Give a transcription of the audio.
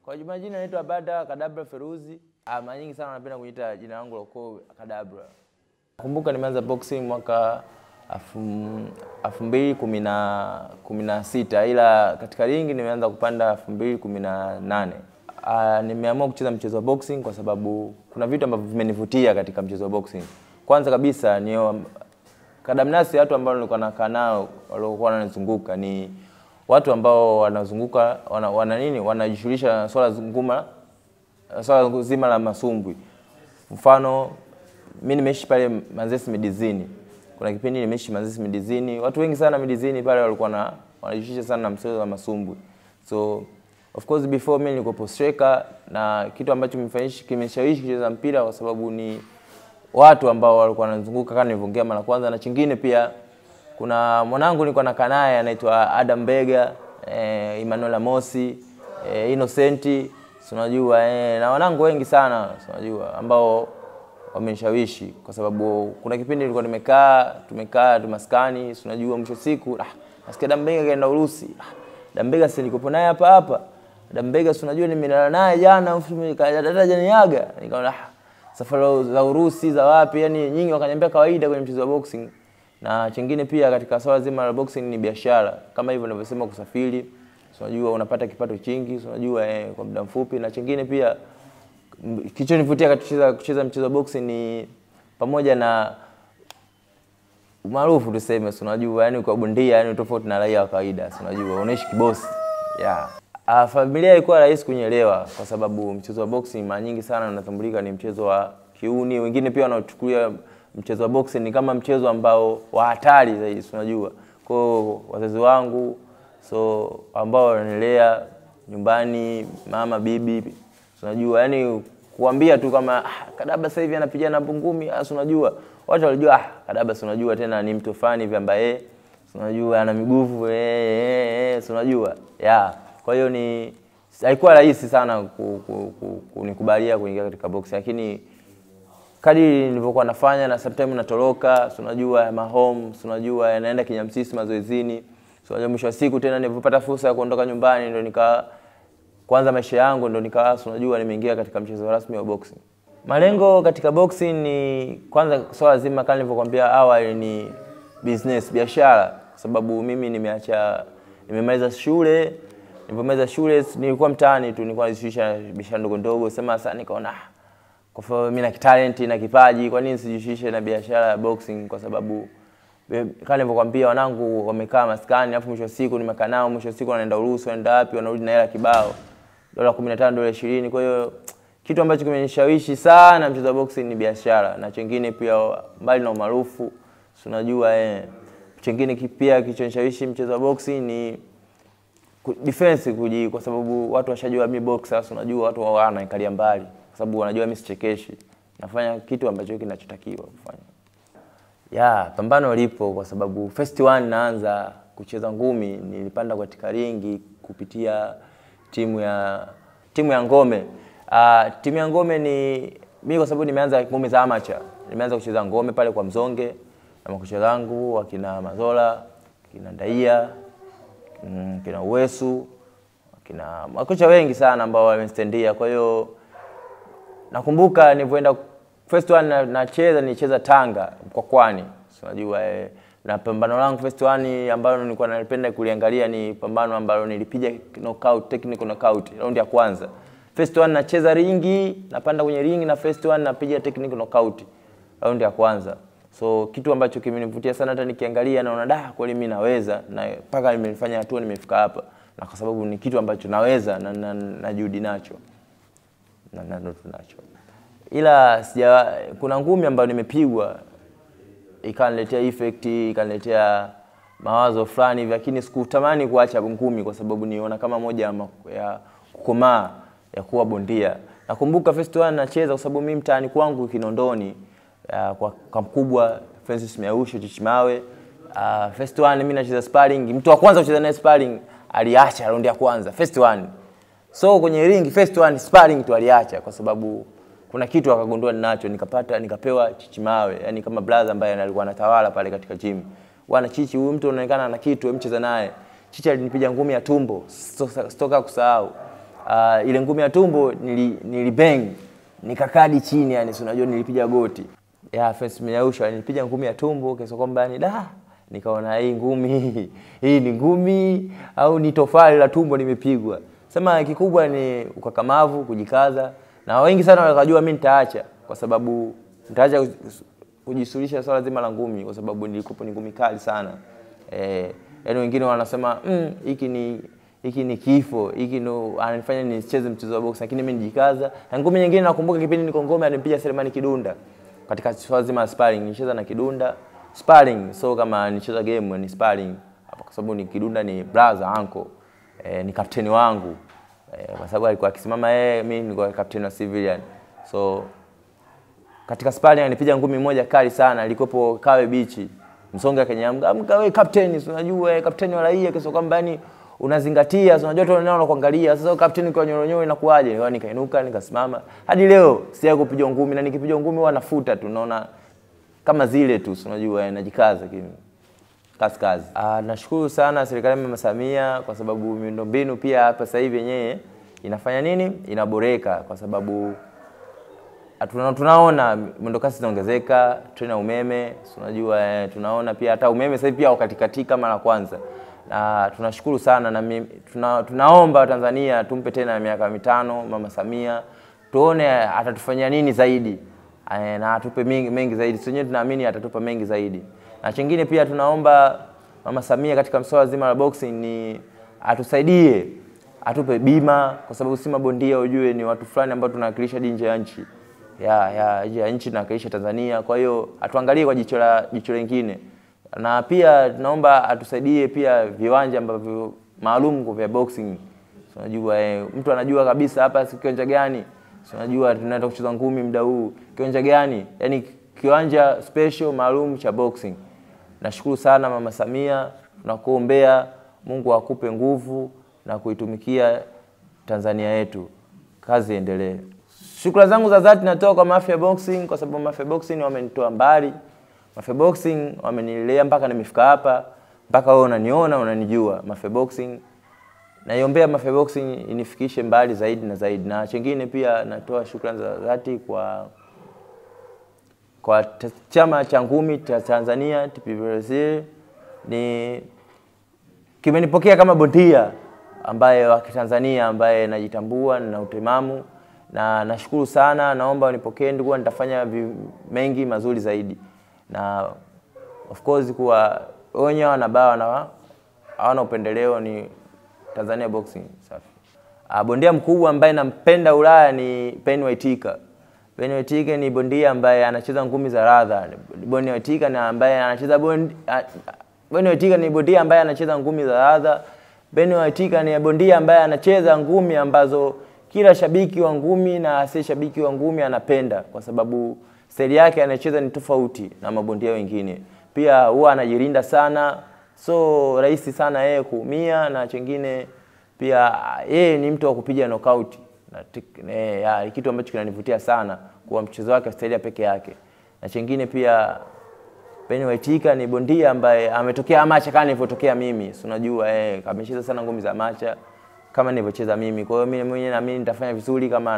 Kwa majina naitwa Bada Kadabra Feruzi. Mara nyingi sana napenda kuita jina langu la ukoo Kadabra. Nakumbuka nimeanza boxing mwaka 2016 ila katika ringi nimeanza kupanda 2018. Nimeamua kucheza mchezo wa boxing kwa sababu kuna vitu ambavyo vimenivutia katika mchezo wa boxing. Kwanza kabisa ni kadamnasi watu ambao nilikuwa nakaa nao waliokuwa wananizunguka ni watu ambao wanazunguka wanajishughulisha swala zima la masumbwi. Mfano mimi nimeishi pale Manzese Midizini. Kuna kipindi nimeishi Manzese Midizini. Watu wengi sana Midizini pale walikuwa wanajishughulisha sana na mchezo wa masumbwi. So of course before mimi nilikuwa striker na kitu ambacho kimeshawishi kucheza mpira kwa sababu ni watu ambao walikuwa wanazunguka kama nilivyoongea mara kwanza, na chingine pia kuna mwanangu nilikuwa nakaa naye anaitwa Adam Bega, Emmanuel Mosi, Innocent, unajua na wanangu wengi sana unajua ambao wamenishawishi kwa sababu kuna kipindi nilikuwa tumekaa tumaskani, unajua mwisho siku nasikia Adam Bega kaenda Urusi. Adam Bega si nilikuwa naye hapa. Adam Bega unajua nimelala naye jana janiaga. Nikaona safari za Urusi za wapi, yani nyingi wakaniambia kawaida kwenye mchezo wa boxing. Na chingine pia katika swala zima la boxing ni biashara. Kama hivyo ninavyosema kusafiri, unajua unapata kipato kingi, unajua kwa muda mfupi. Na chingine pia kilichonivutia katika kucheza mchezo wa boxing ni pamoja na maarufu tuseme, unajua yani kwa bondia yani tofauti na raia wa kawaida, unajua unaishi kibosi. Familia ilikuwa rahisi kunyelewa kwa sababu mchezo wa boxing mara nyingi sana unatambulika ni mchezo wa kiuni. Wengine pia wanachukulia mchezo wa boxing ni kama mchezo ambao wa hatari zaidi, unajua. Kwa wazazi wangu ambao wananilea nyumbani, mama, bibi, unajua yani kuambia tu kama Kadaba sasa hivi anapigana ngumi, unajua. Watu walijua Kadaba unajua tena ni mtu fani hivi ambaye unajua ana miguvu unajua. Kwa hiyo haikuwa rahisi sana kunikubalia kuingia katika boxing, lakini kadri nilivyokuwa nafanya na sometimes natoroka, unajua home, unajua naenda Kinyamsisi mazoezini. Unajua mwisho wa siku tena nilipopata fursa ya kuondoka nyumbani ndio kwanza maisha yangu ndio unajua nimeingia katika mchezo rasmi wa boxing. Malengo katika boxing ni kwanza swala zima kama nilivyokuambia awali ni business, biashara, kwa sababu mimi nimemaliza shule. Nilipomaliza shule nilikuwa mtaani tu, nilikuwa najishughulisha biashara ndogo ndogo. Sema sasa nikaona kwa sababu mimi na talent na kipaji, kwa nini sijishughulishe na biashara ya boxing? Kwa sababu kama nilivyokuambia wanangu wamekaa maskani, alafu mwisho siku nimekaa nao, mwisho siku wanaenda Urusi, wanaenda wapi, wanarudi na hela kibao, $15, $20. Kwa hiyo kitu ambacho kimenishawishi sana mchezo wa boxing ni biashara. Na chingine pia mbali na umaarufu, unajua chingine pia kilichonishawishi mchezo wa boxing ni defense kwa sababu watu washajua mimi boxer, unajua watu wanaikalia mbali kwa sababu wanajua mimi sichekeshi, nafanya kitu ambacho kinachotakiwa kufanya. Pambano lipo kwa sababu first one naanza kucheza ngumi nilipanda katika ringi kupitia timu ya Ngome. Timu ya Ngome ni mimi kwa sababu nimeanza ngumi za amateur. Nimeanza kucheza ngome pale kwa Mzonge na makocha wangu wakina Mazola, kina Ndaia, kina Uwesu, kina makocha wengi sana ambao wamenistendia. Kwa hiyo nakumbuka nilipoenda first one nicheza Tanga Mkwakwani, unajua na pambano langu first one ambalo nilikuwa nalipenda kuliangalia ni pambano ambalo nilipiga knockout, technical knockout round ya kwanza. First one nacheza ringi, napanda kwenye ringi, na first one napiga technical knockout round ya kwanza. So kitu ambacho kimenivutia sana, hata nikiangalia naona kweli mimi naweza, na mpaka nimefanya hatua nimefika hapa, na kwa sababu ni kitu ambacho naweza na juhudi nacho na ndoto nacho. Ila kuna ngumi ambayo nimepigwa ikaniletea effect, ikaniletea mawazo fulani hivi, lakini sikutamani kuacha ngumi kwa sababu niona kama moja ya kukomaa ya kuwa bondia. Nakumbuka first one nacheza kwa sababu mimi mtaani kwangu Kinondoni kwa mkubwa Francis Miausho Chichimawe, first one mimi nacheza sparring. Mtu wa kwanza kucheza naye sparring aliacha round ya kwanza first one. So kwenye ring first one sparring tu aliacha kwa sababu kuna kitu akagundua ninacho, nikapewa Chichimawe, yani kama brother ambaye alikuwa anatawala pale katika gym. Bwana Chichi, huyu mtu anaonekana ana kitu, mcheza naye. Chichi alinipiga ngumi ya tumbo, sitoka kusahau. ile ngumi ya tumbo nilibang nikakadi chini, yani si unajua nilipiga goti. Fence Mnyausha nilipiga ngumi ya tumbo kiasi kwamba yani nikaona hii ngumi hii ni ngumi au ni tofali la tumbo nimepigwa. Sema kikubwa ni ukakamavu, kujikaza, na wengi sana wakajua mimi nitaacha kwa sababu nitaacha kujisulisha swala zima la ngumi kwa sababu nilikuwa ni ngumi kali sana. Yaani wengine wanasema hiki ni kifo, hiki ndo ananifanya nicheze mchezo wa box, lakini mimi nijikaza. Na ngumi nyingine nakumbuka kipindi niko Ngome alimpiga Selemani Kidunda katika swala zima la sparring, nicheza na Kidunda sparring, so kama nicheza game ni sparring hapa kwa sababu ni Kidunda ni brother uncle, ni kapteni wangu, kwa sababu alikuwa akisimama mimi nilikuwa kapteni wa civilian. So katika sparring anipiga ngumi moja kali sana, alikopo Kawe Beach Msonga Kenyamga, amka wewe kapteni, unajua kapteni wa raia, kesho kwamba yani unazingatia, unajua tu wanaona kuangalia. Sasa kapteni kwa nyoronyo inakuaje? Nikawa nikainuka nikasimama. Hadi leo siya kupiga ngumi, na nikipiga ngumi huwa nafuta tu, naona kama zile tu, unajua najikaza kimi kazi. Nashukuru sana serikali ya Mama Samia kwa sababu miundombinu pia hapa sasa hivi yenyewe inafanya nini? Inaboreka kwa sababu tunaona mwendokasi zinaongezeka, treni umeme, unajua tunaona pia hata umeme sasa hivi pia wakati kama la kwanza. Na tunashukuru sana, na tunaomba Tanzania tumpe tena miaka 5 Mama Samia, tuone atatufanyia nini zaidi, na atupe mengi zaidi. Sisi tunaamini atatupa mengi zaidi. Na chingine pia tunaomba Mama Samia katika masuala zima la boxing ni atusaidie, atupe bima kwa sababu si mabondia ujue ni watu fulani ambao tunawakilisha nje ya nchi. Ya nchi tunawakilisha Tanzania, kwa hiyo atuangalie kwa jicho lingine. Na pia tunaomba atusaidie pia viwanja ambavyo maalum vya boxing. Unajua mtu anajua kabisa hapa si kiwanja gani. Unajua tunaenda kucheza ngumi muda huu, kiwanja gani? Yaani kiwanja special maalum cha boxing. Nashukuru sana Mama Samia, tunakuombea Mungu akupe nguvu na kuitumikia Tanzania yetu. Kazi iendelee. Shukrani zangu za dhati natoa kwa Mafia Boxing kwa sababu Mafia Boxing wamenitoa mbali. Mafia Boxing wamenilea mpaka nimefika hapa, mpaka wewe unaniona, unanijua. Mafia Boxing naiombea Mafia Boxing inifikishe mbali zaidi na zaidi. Na chengine pia natoa shukrani za dhati kwa chama cha ngumi cha Tanzania TPVC, ni kimenipokea kama bondia ambaye wa Tanzania ambaye najitambua na utimamu, na nashukuru sana. Naomba unipokee ndugu, nitafanya mengi mazuri zaidi. Na of course kwa wenye wanabao na hawana upendeleo ni Tanzania Boxing safi. Bondia mkubwa ambaye nampenda Ulaya ni Penny Waitika. Penny Waitika ni bondia ambaye anacheza ngumi za radha. Penny Waitika ni ambaye anacheza Penny Waitika ni bondia ambaye anacheza ngumi za radha. Penny Waitika ni bondia ambaye anacheza ngumi ambazo kila shabiki wa ngumi na si shabiki wa ngumi anapenda kwa sababu staili yake anacheza ni tofauti na mabondia wengine. Pia huwa anajilinda sana, so rahisi sana yeye kuumia. Na chengine pia yeye ni mtu wa kupiga knockout, na kitu ambacho kinanivutia sana kwa mchezo wake staili peke yake. Na chengine pia Penny Waitika ni bondia ambaye ametokea amacha kama nilivyotokea mimi. Unajua amecheza sana ngumi za amacha kama nilivyocheza mimi. Kwa hiyo mimi mwenyewe naamini nitafanya vizuri kama